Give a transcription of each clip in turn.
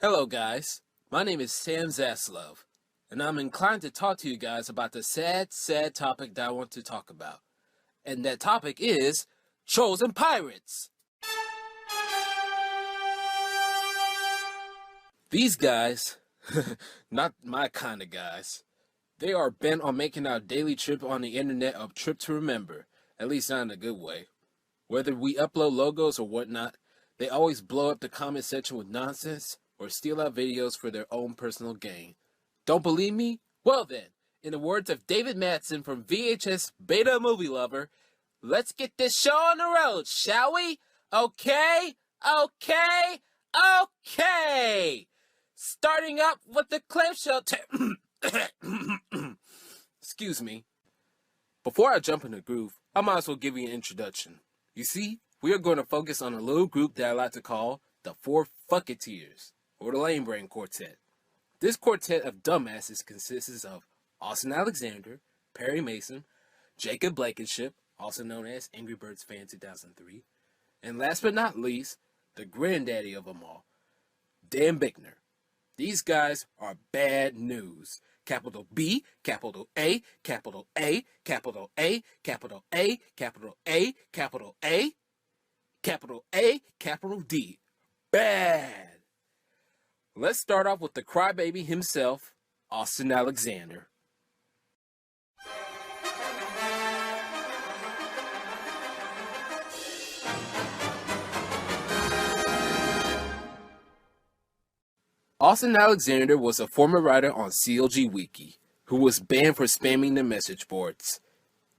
Hello guys, my name is Sam Zaslov, and I'm inclined to talk to you guys about the sad topic that I want to talk about. And that topic is trolls and pirates. These guys, not my kind of guys, they are bent on making our daily trip on the internet a trip to remember, at least not in a good way. Whether we upload logos or whatnot, they always blow up the comment section with nonsense or steal our videos for their own personal gain. Don't believe me? Well then, in the words of David Madsen from VHS Beta Movie Lover, let's get this show on the road, shall we? Okay. Starting up with the clip show. Excuse me. Before I jump in the groove, I might as well give you an introduction. You see, we are going to focus on a little group that I like to call the Four Fucketeers, or the Lame Brain Quartet. This quartet of dumbasses consists of Austin Alexander, Perry Mason, Jacob Blankenship, also known as Angry Birds Fan 2003, and last but not least, the granddaddy of them all, Dan Birkner. These guys are bad news. Capital B, capital A, capital A, capital A, capital A, capital A, capital A, capital A, capital D. Bad. Let's start off with the crybaby himself, Austin Alexander. Austin Alexander was a former writer on CLG Wiki, who was banned for spamming the message boards.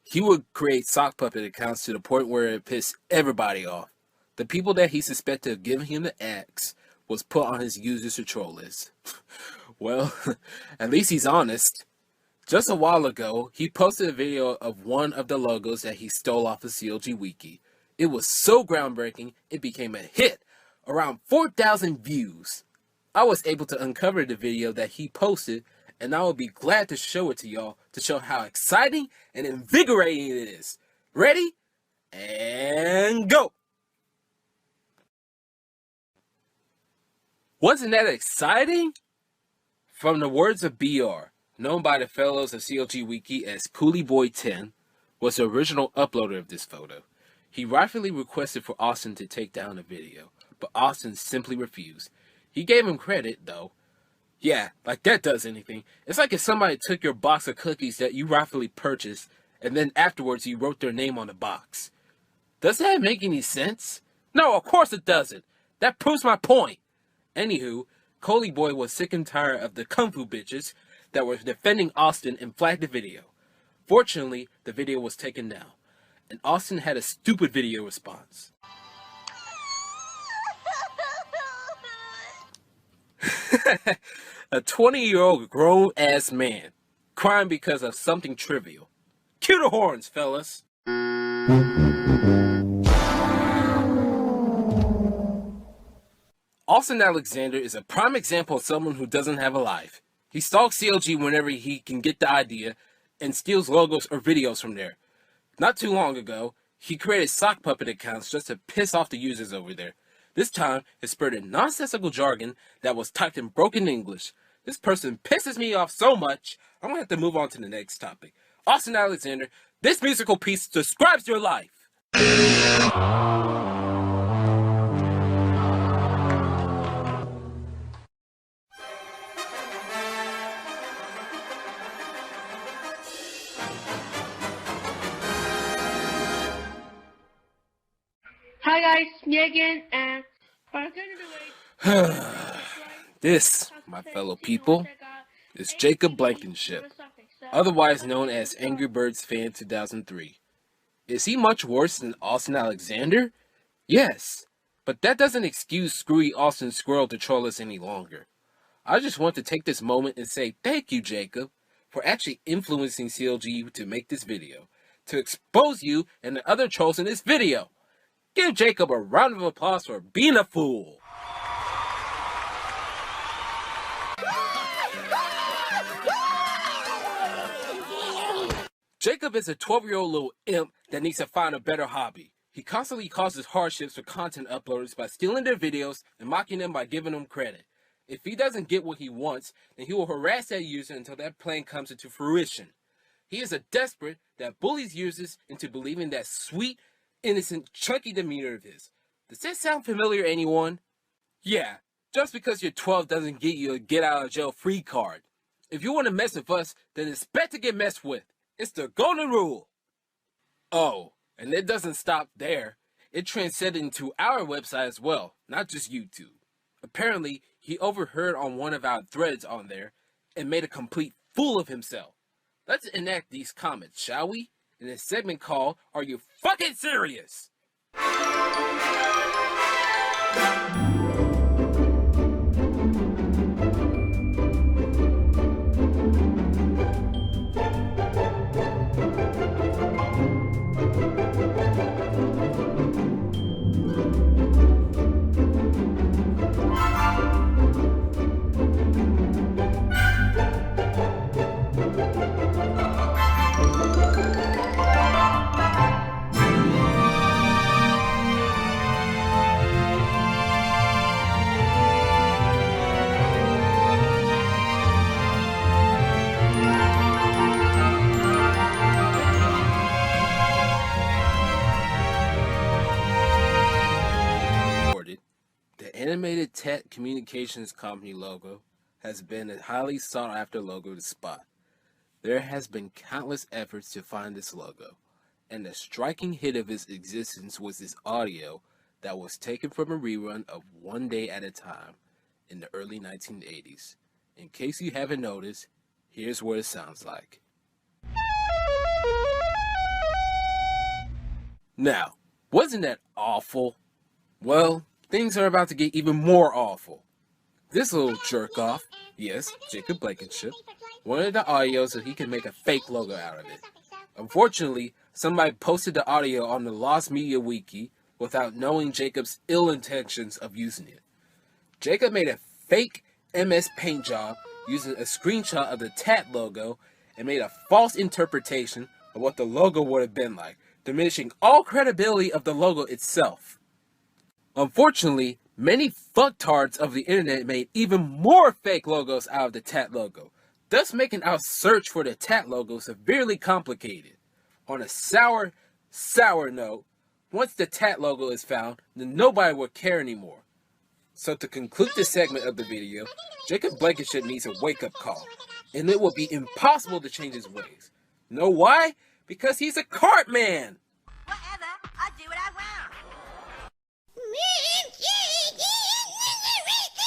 He would create sock puppet accounts to the point where it pissed everybody off. The people that he suspected of giving him the axe was put on his users to troll list. Well, at least he's honest. Just a while ago, he posted a video of one of the logos that he stole off of CLG Wiki. It was so groundbreaking, it became a hit. Around 4,000 views. I was able to uncover the video that he posted, and I will be glad to show it to y'all to show how exciting and invigorating it is. Ready? And go! Wasn't that exciting? From the words of BR, known by the fellows of CLG Wiki as CoolieBoy10, was the original uploader of this photo. He rightfully requested for Austin to take down the video, but Austin simply refused. He gave him credit, though. Yeah, like that does anything. It's like if somebody took your box of cookies that you rightfully purchased, and then afterwards you wrote their name on the box. Does that make any sense? No, of course it doesn't. That proves my point. Anywho, Coley Boy was sick and tired of the kung fu bitches that were defending Austin and flagged the video. Fortunately, the video was taken down, and Austin had a stupid video response. A 20-year-old grown-ass man crying because of something trivial. Cue the horns, fellas. Austin Alexander is a prime example of someone who doesn't have a life. He stalks CLG whenever he can get the idea and steals logos or videos from there. Not too long ago, he created sock puppet accounts just to piss off the users over there. This time, it spurred a nonsensical jargon that was typed in broken English. This person pisses me off so much, I'm going to have to move on to the next topic. Austin Alexander, this musical piece describes your life. Hi guys, me again, and This, my fellow people, is Jacob Blankenship, otherwise known as Angry Birds Fan 2003. Is he much worse than Austin Alexander? Yes, but that doesn't excuse screwy Austin Squirrel to troll us any longer. I just want to take this moment and say thank you, Jacob, for actually influencing CLG to make this video, to expose you and the other trolls in this video. Give Jacob a round of applause for being a fool. Jacob is a 12-year-old little imp that needs to find a better hobby. He constantly causes hardships for content uploaders by stealing their videos and mocking them by giving them credit. If he doesn't get what he wants, then he will harass that user until that plan comes into fruition. He is a desperate that bullies users into believing that sweet, innocent, chunky demeanor of his. Does that sound familiar, anyone? Yeah, just because you're 12 doesn't get you a get-out-of-jail-free card. If you want to mess with us, then expect to get messed with. It's the golden rule. Oh, and it doesn't stop there. It transcended into our website as well, not just YouTube. Apparently, he overheard on one of our threads on there and made a complete fool of himself. Let's enact these comments, shall we? In a segment called, Are You Fucking Serious? The animated tech communications company logo has been a highly sought after logo to spot. There has been countless efforts to find this logo, and the striking hit of its existence was this audio that was taken from a rerun of One Day at a Time in the early 1980s. In case you haven't noticed, here's what it sounds like. Now, wasn't that awful? Well, things are about to get even more awful. This little jerk-off, yes, Jacob Blankenship, wanted the audio so he could make a fake logo out of it. Unfortunately, somebody posted the audio on the Lost Media Wiki without knowing Jacob's ill intentions of using it. Jacob made a fake MS Paint job using a screenshot of the TAT logo and made a false interpretation of what the logo would have been like, diminishing all credibility of the logo itself. Unfortunately, many fucktards of the internet made even more fake logos out of the TAT logo, thus making our search for the TAT logo severely complicated. On a sour note, once the TAT logo is found, then nobody will care anymore. So to conclude this segment of the video, Jacob Blankenship needs a wake-up call, and it will be impossible to change his ways. Know why? Because he's a cart man! Whatever, I do what I want.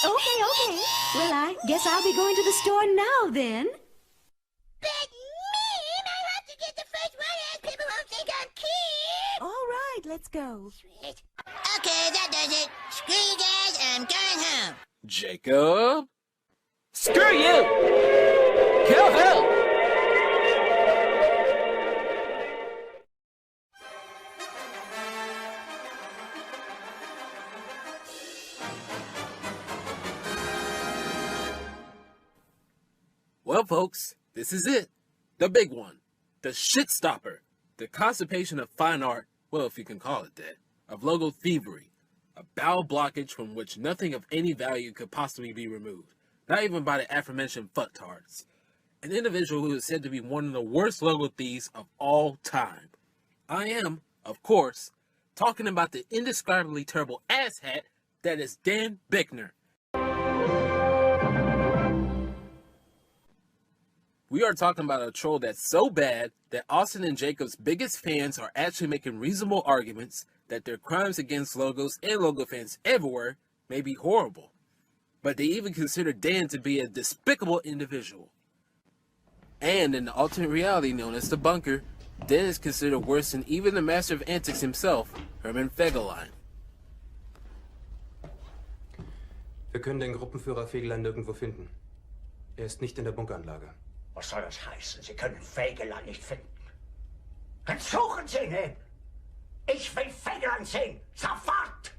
Okay. Well, I guess I'll be going to the store now, then. But, Mom, I have to get the first one and people won't think I'm cute. All right, let's go. Sweet. Okay, that does it. Screw you guys, I'm going home. Jacob? Screw you! Kill hell! Well, folks, this is it. The big one. The shit stopper. The constipation of fine art, well, if you can call it that, of logo thievery. A bowel blockage from which nothing of any value could possibly be removed. Not even by the aforementioned fucktards. An individual who is said to be one of the worst logo thieves of all time. I am, of course, talking about the indescribably terrible asshat that is Dan Birkner. We are talking about a troll that's so bad that Austin and Jacob's biggest fans are actually making reasonable arguments that their crimes against logos and logo fans everywhere may be horrible. But they even consider Dan to be a despicable individual. And in the alternate reality known as the bunker, Dan is considered worse than even the master of antics himself, Hermann Fegelein. Wir können den Gruppenführer Fegelein nirgendwo finden. Ist nicht in der Bunkeranlage. Was soll das heißen? Sie können Fegelein nicht finden. Dann suchen Sie ihn hin. Ich will Fegelein sehen. Sofort!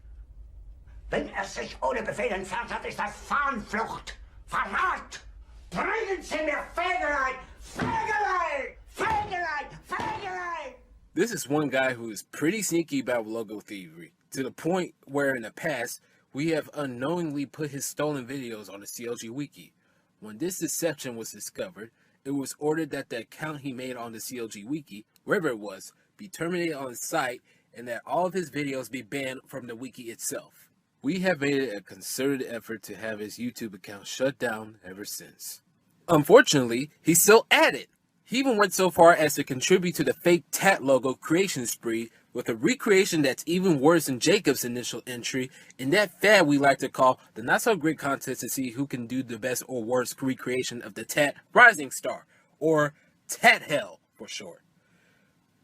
Wenn er sich ohne Befehl entfernt hat, ist das Fahnenflucht. Verrat! Bringen Sie mir Fegelein! Fegelein! Fegelein! Fegelein! This is one guy who is pretty sneaky about logo thievery, to the point where in the past, we have unknowingly put his stolen videos on the CLG Wiki. When this deception was discovered, it was ordered that the account he made on the CLG Wiki, wherever it was, be terminated on the site and that all of his videos be banned from the wiki itself. We have made it a concerted effort to have his YouTube account shut down ever since. Unfortunately, he's still at it. He even went so far as to contribute to the fake tat logo creation spree with a recreation that's even worse than Jacob's initial entry in that fad we like to call the not so great contest to see who can do the best or worst recreation of the Tat Rising Star, or Tat Hell for short.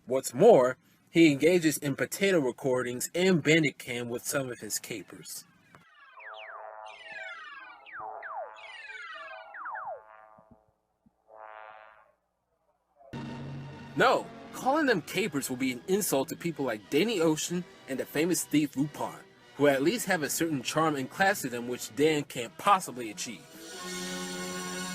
What's more, he engages in potato recordings and bandit cam with some of his capers. No, calling them capers will be an insult to people like Danny Ocean and the famous thief Lupin, who at least have a certain charm and class to them which Dan can't possibly achieve.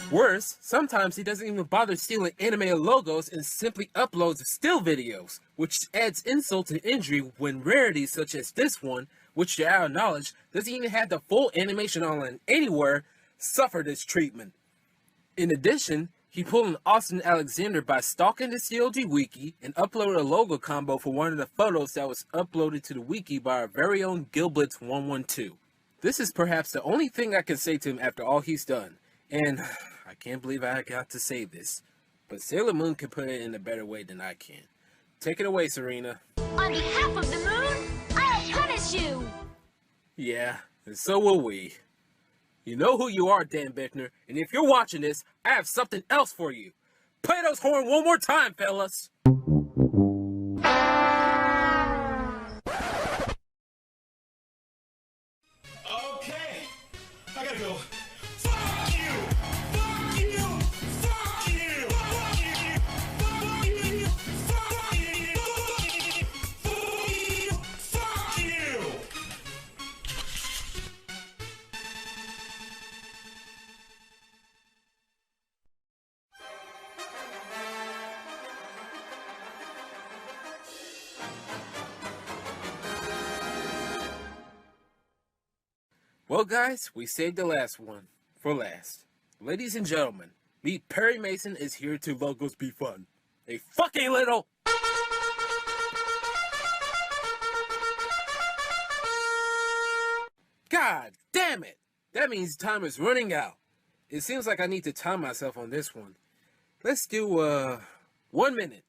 Worse, sometimes he doesn't even bother stealing animated logos and simply uploads still videos, which adds insult to injury when rarities such as this one, which to our knowledge doesn't even have the full animation online anywhere, suffer this treatment. In addition, he pulled an Austin Alexander by stalking the CLG Wiki and uploaded a logo combo for one of the photos that was uploaded to the wiki by our very own Gilblitz112. This is perhaps the only thing I can say to him after all he's done, and I can't believe I got to say this, but Sailor Moon can put it in a better way than I can. Take it away, Serena. On behalf of the moon, I'll punish you! Yeah, and so will we. You know who you are, Dan Birkner, and if you're watching this, I have something else for you. Play those horn one more time, fellas! Okay, I gotta go. Fuck you! Fuck you! Fuck you! Fuck you! Fuck you! Fuck you! Fuck you! Well, guys, we saved the last one for last. Ladies and gentlemen, meet Perry Mason is here to Logos Be Fun. A fucking little... God damn it! That means time is running out. It seems like I need to time myself on this one. Let's do, 1 minute.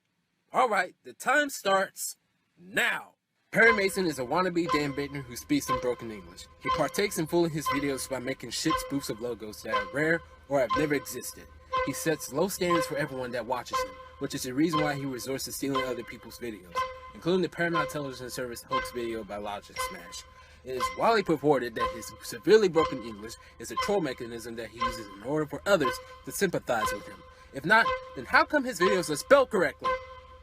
Alright, the time starts now. Perry Mason is a wannabe Dan Birkner who speaks in broken English. He partakes in fooling his videos by making shit spoofs of logos that are rare or have never existed. He sets low standards for everyone that watches him, which is the reason why he resorts to stealing other people's videos, including the Paramount Television Service hoax video by Logic Smash. It is widely purported that his severely broken English is a troll mechanism that he uses in order for others to sympathize with him. If not, then how come his videos are spelled correctly?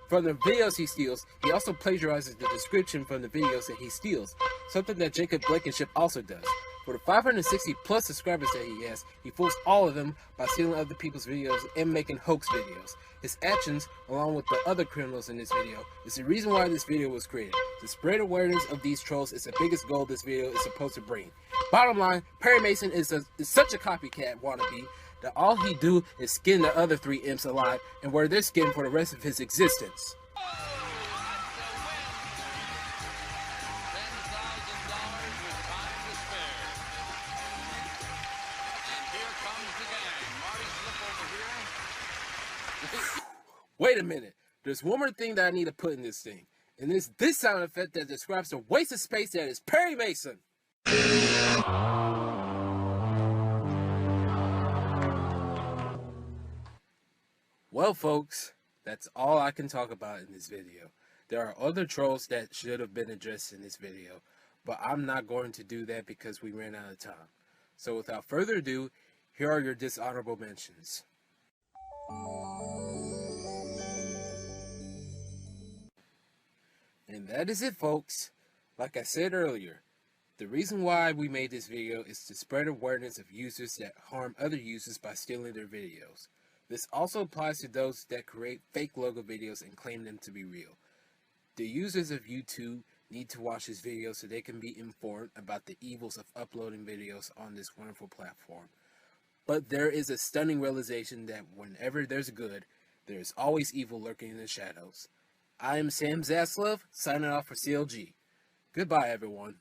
From the videos he steals, he also plagiarizes the description from the videos that he steals, something that Jacob Blankenship also does. For the 560 plus subscribers that he has, he fools all of them by stealing other people's videos and making hoax videos. His actions, along with the other criminals in this video, is the reason why this video was created. To spread awareness of these trolls is the biggest goal this video is supposed to bring. Bottom line, Perry Mason is such a copycat wannabe that all he do is skin the other 3 imps alive and wear their skin for the rest of his existence. Wait a minute, there's one more thing that I need to put in this thing, and it's this sound effect that describes the waste of space that is Perry Mason. Well, folks, that's all I can talk about in this video. There are other trolls that should have been addressed in this video, but I'm not going to do that because we ran out of time. So without further ado, here are your dishonorable mentions. And that is it, folks. Like I said earlier, the reason why we made this video is to spread awareness of users that harm other users by stealing their videos. This also applies to those that create fake logo videos and claim them to be real. The users of YouTube need to watch this video so they can be informed about the evils of uploading videos on this wonderful platform. But there is a stunning realization that whenever there's good, there's always evil lurking in the shadows. I am Sam Zaslov, signing off for CLG. Goodbye, everyone.